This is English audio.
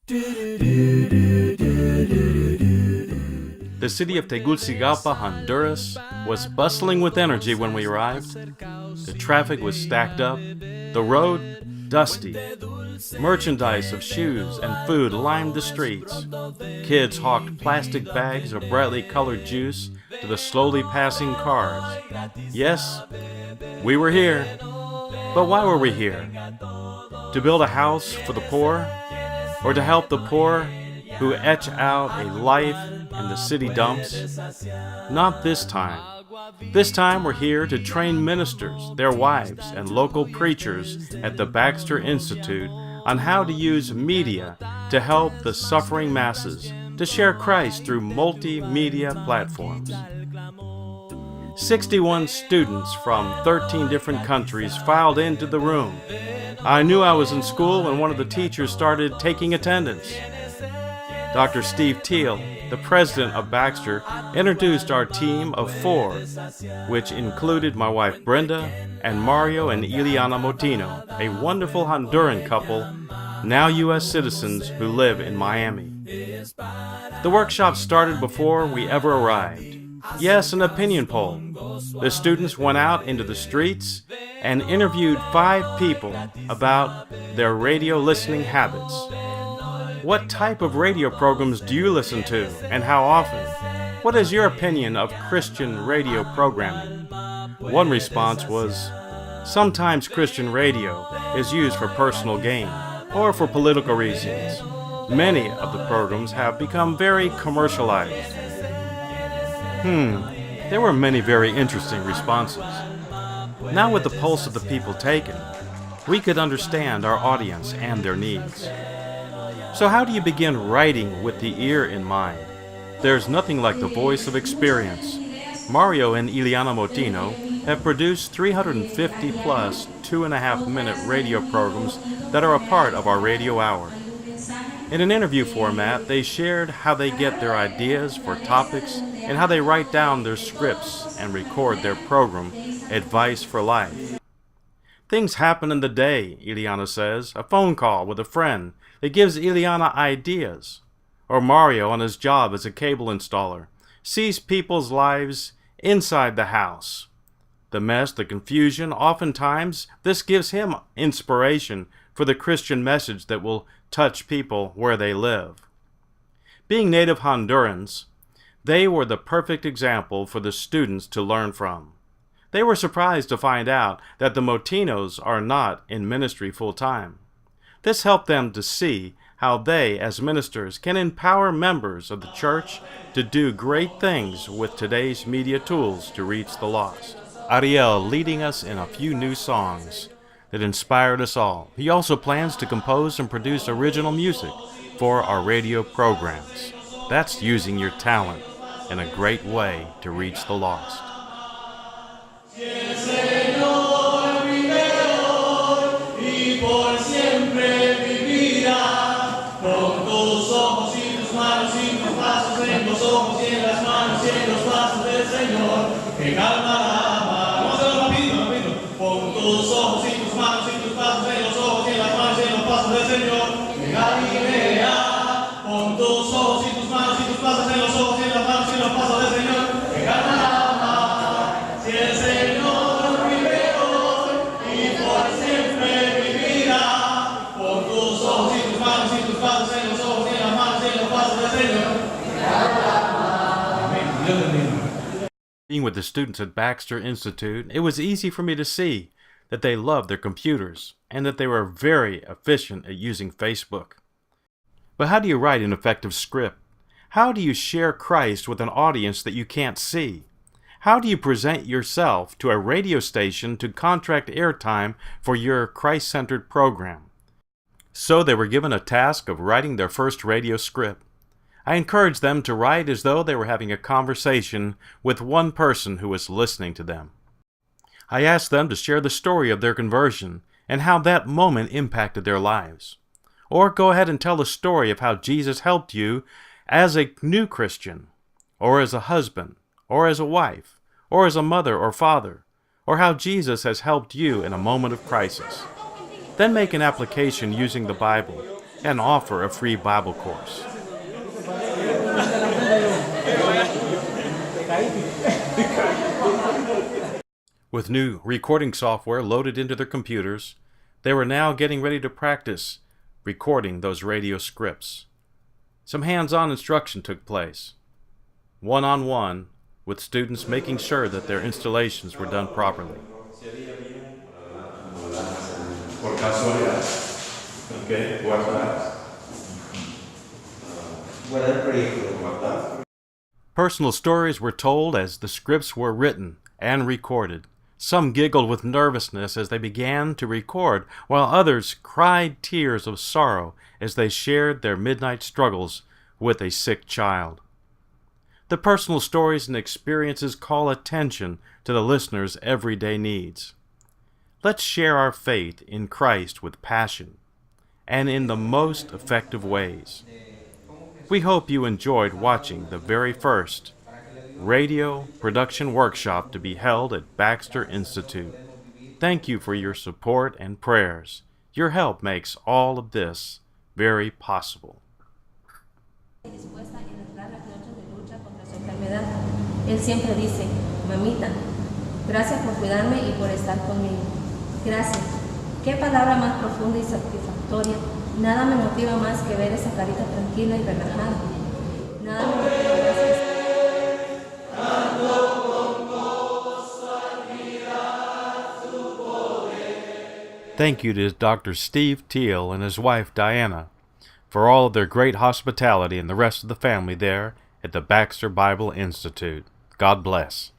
The city of Tegucigalpa, Honduras, was bustling with energy when we arrived. The traffic was stacked up, the road dusty. Merchandise of shoes and food lined the streets. Kids hawked plastic bags of brightly colored juice to the slowly passing cars. Yes, we were here. But why were we here? To build a house for the poor? Or to help the poor who etch out a life in the city dumps? Not this time. This time we're here to train ministers, their wives, and local preachers at the Baxter Institute on how to use media to help the suffering masses, to share Christ through multimedia platforms. 61 students from 13 different countries filed into the room. I knew I was in school when one of the teachers started taking attendance. Dr. Steve Teal, the president of Baxter, introduced our team of 4, which included my wife Brenda and Mario and Ileana Motino, a wonderful Honduran couple, now U.S. citizens who live in Miami. The workshop started before we ever arrived. Yes, an opinion poll. The students went out into the streets and interviewed 5 people about their radio listening habits. What type of radio programs do you listen to, and how often? What is your opinion of Christian radio programming? One response was, sometimes Christian radio is used for personal gain or for political reasons. Many of the programs have become very commercialized. There were many very interesting responses. Now with the pulse of the people taken, we could understand our audience and their needs. So how do you begin writing with the ear in mind? There's nothing like the voice of experience. Mario and Ileana Motino have produced 350 plus 2.5-minute radio programs that are a part of our radio hour. In an interview format, they shared how they get their ideas for topics and how they write down their scripts and record their program, Advice for Life. Things happen in the day, Ileana says, a phone call with a friend that gives Ileana ideas. Or Mario on his job as a cable installer sees people's lives inside the house. The mess, the confusion, oftentimes this gives him inspiration for the Christian message that will touch people where they live. Being native Hondurans, they were the perfect example for the students to learn from. They were surprised to find out that the Motinos are not in ministry full-time. This helped them to see how they, as ministers, can empower members of the church to do great things with today's media tools to reach the lost. Ariel leading us in a few new songs that inspired us all. He also plans to compose and produce original music for our radio programs. That's using your talent in a great way to reach the lost. Being with the students at Baxter Institute, it was easy for me to see that they loved their computers and that they were very efficient at using Facebook. But how do you write an effective script? How do you share Christ with an audience that you can't see? How do you present yourself to a radio station to contract airtime for your Christ-centered program? So they were given a task of writing their first radio script. I encouraged them to write as though they were having a conversation with one person who was listening to them. I asked them to share the story of their conversion and how that moment impacted their lives. Or go ahead and tell the story of how Jesus helped you as a new Christian, or as a husband, or as a wife, or as a mother or father, or how Jesus has helped you in a moment of crisis. Then make an application using the Bible and offer a free Bible course. With new recording software loaded into their computers, they were now getting ready to practice recording those radio scripts. Some hands-on instruction took place, one-on-one, with students making sure that their installations were done properly. Personal stories were told as the scripts were written and recorded. Some giggled with nervousness as they began to record, while others cried tears of sorrow as they shared their midnight struggles with a sick child. The personal stories and experiences call attention to the listener's everyday needs. Let's share our faith in Christ with passion and in the most effective ways. We hope you enjoyed watching the very first radio production workshop to be held at Baxter Institute. Thank you for your support and prayers. Your help makes all of this very possible. Él siempre dice, mamita, gracias por cuidarme y por estar conmigo. Gracias. Qué palabra más profunda y satisfactoria. Nada me motiva más que ver esa carita tranquila y relajada. Nada me motiva más que... Thank you to Dr. Steve Teal and his wife Diana for all of their great hospitality and the rest of the family there at the Baxter Bible Institute. God bless.